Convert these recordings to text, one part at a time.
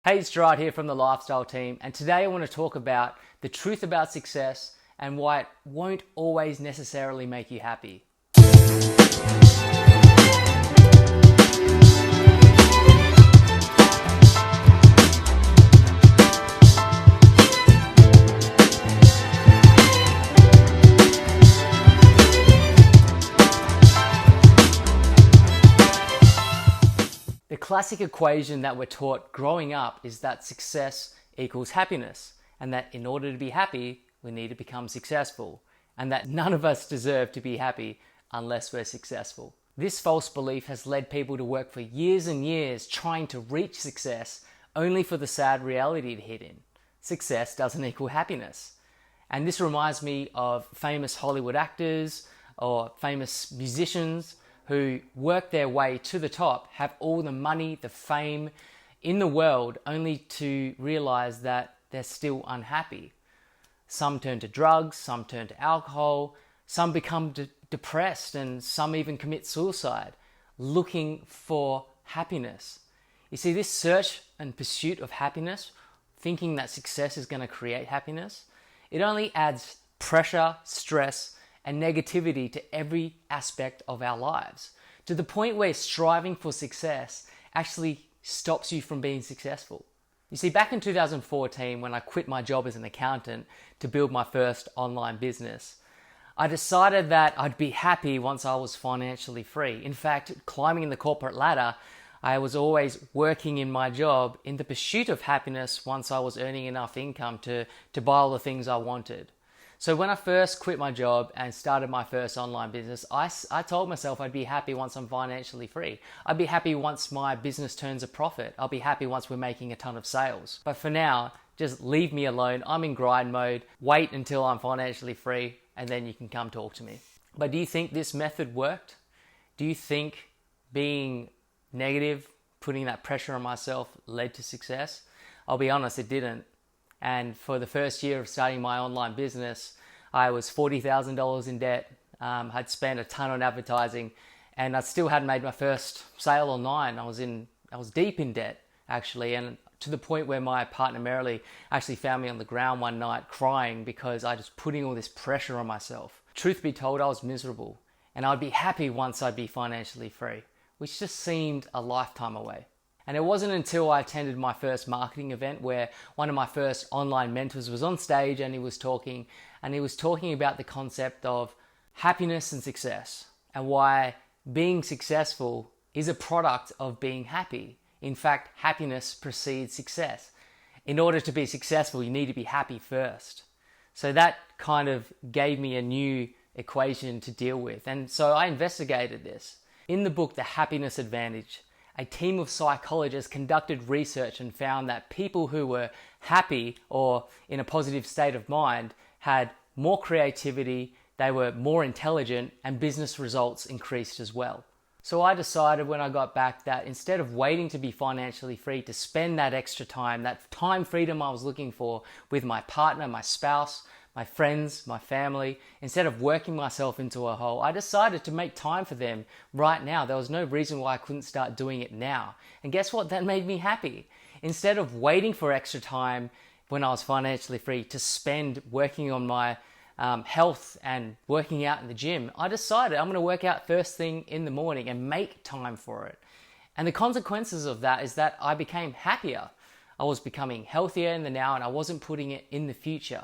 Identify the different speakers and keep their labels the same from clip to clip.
Speaker 1: Hey, it's Gerard here from the Lifestyle Team, and today I want to talk about the truth about success and why it won't always necessarily make you happy. The classic equation that we're taught growing up is that success equals happiness, and that in order to be happy, we need to become successful, and that none of us deserve to be happy unless we're successful. This false belief has led people to work for years and years trying to reach success, only for the sad reality to hit in. Success doesn't equal happiness. And this reminds me of famous Hollywood actors or famous musicians who work their way to the top, have all the money, the fame in the world, only to realize that they're still unhappy. Some turn to drugs, some turn to alcohol, some become depressed, and some even commit suicide, looking for happiness. You see, this search and pursuit of happiness, thinking that success is going to create happiness, it only adds pressure, stress, and negativity to every aspect of our lives, to the point where striving for success actually stops you from being successful. You see, back in 2014, when I quit my job as an accountant to build my first online business, I decided that I'd be happy once I was financially free. In fact, climbing the corporate ladder, I was always working in my job in the pursuit of happiness once I was earning enough income to buy all the things I wanted. So when I first quit my job and started my first online business, I told myself I'd be happy once I'm financially free. I'd be happy once my business turns a profit. I'll be happy once we're making a ton of sales. But for now, just leave me alone. I'm in grind mode. Wait until I'm financially free and then you can come talk to me. But do you think this method worked? Do you think being negative, putting that pressure on myself led to success? I'll be honest, it didn't. And for the first year of starting my online business, I was $40,000 in debt. I'd spent a ton on advertising, and I still hadn't made my first sale online. I was deep in debt, actually, and to the point where my partner Merrily actually found me on the ground one night crying because I was putting all this pressure on myself. Truth be told, I was miserable, and I'd be happy once I'd be financially free, which just seemed a lifetime away. And it wasn't until I attended my first marketing event where one of my first online mentors was on stage and he was talking about the concept of happiness and success, and why being successful is a product of being happy. In fact, happiness precedes success. In order to be successful, you need to be happy first. So that kind of gave me a new equation to deal with. And so I investigated this. In the book, The Happiness Advantage, a team of psychologists conducted research and found that people who were happy or in a positive state of mind had more creativity, they were more intelligent, and business results increased as well. So I decided when I got back that instead of waiting to be financially free, to spend that extra time, that time freedom I was looking for with my partner, my spouse, my friends, my family, instead of working myself into a hole, I decided to make time for them right now. There was no reason why I couldn't start doing it now. And guess what? That made me happy. Instead of waiting for extra time when I was financially free to spend working on my health and working out in the gym, I decided I'm going to work out first thing in the morning and make time for it. And the consequences of that is that I became happier. I was becoming healthier in the now, and I wasn't putting it in the future.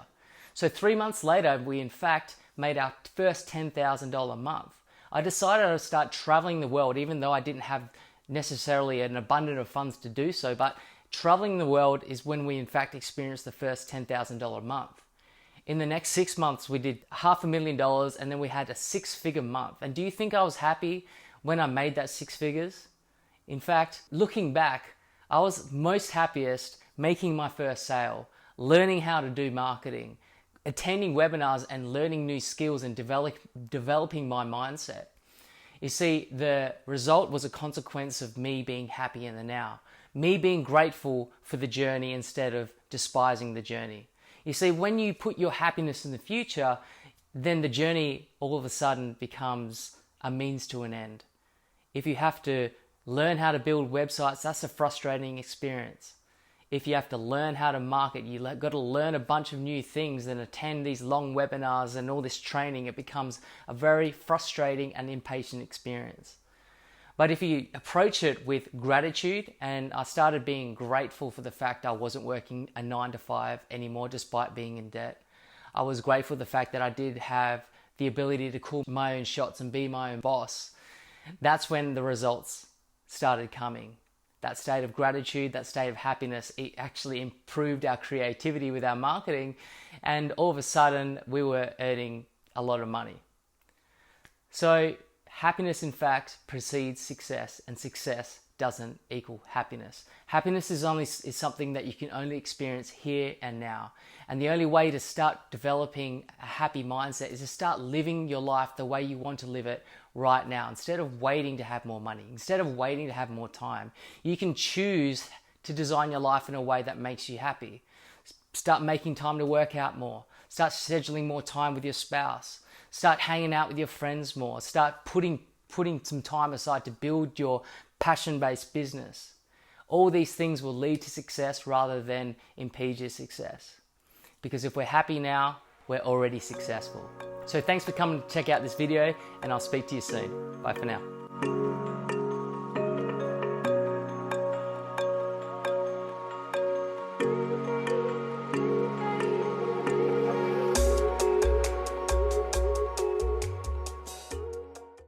Speaker 1: So 3 months later, we in fact made our first $10,000 month. I decided I'd start traveling the world, even though I didn't have necessarily an abundance of funds to do so, but traveling the world is when we in fact experienced the first $10,000 month. In the next 6 months, we did $500,000, and then we had a 6-figure month. And do you think I was happy when I made that 6 figures? In fact, looking back, I was most happiest making my first sale, learning how to do marketing, attending webinars and learning new skills and developing my mindset. You see, the result was a consequence of me being happy in the now, me being grateful for the journey instead of despising the journey. You see, when you put your happiness in the future, then the journey all of a sudden becomes a means to an end. If you have to learn how to build websites, that's a frustrating experience. if you have to learn how to market, you got to learn a bunch of new things and attend these long webinars and all this training, it becomes a very frustrating and impatient experience. But if you approach it with gratitude, and I started being grateful for the fact I wasn't working a 9 to 5 anymore despite being in debt. I was grateful for the fact that I did have the ability to call my own shots and be my own boss. That's when the results started coming. That state of gratitude, that state of happiness, it actually improved our creativity with our marketing, and all of a sudden we were earning a lot of money. So happiness, in fact, precedes success, and success doesn't equal happiness. Happiness is something that you can only experience here and now. And the only way to start developing a happy mindset is to start living your life the way you want to live it right now. Instead of waiting to have more money, instead of waiting to have more time, you can choose to design your life in a way that makes you happy. Start making time to work out more. Start scheduling more time with your spouse. Start hanging out with your friends more. Start putting some time aside to build your passion-based business. All these things will lead to success rather than impede your success. Because if we're happy now, we're already successful. So thanks for coming to check out this video, and I'll speak to you soon. Bye for now.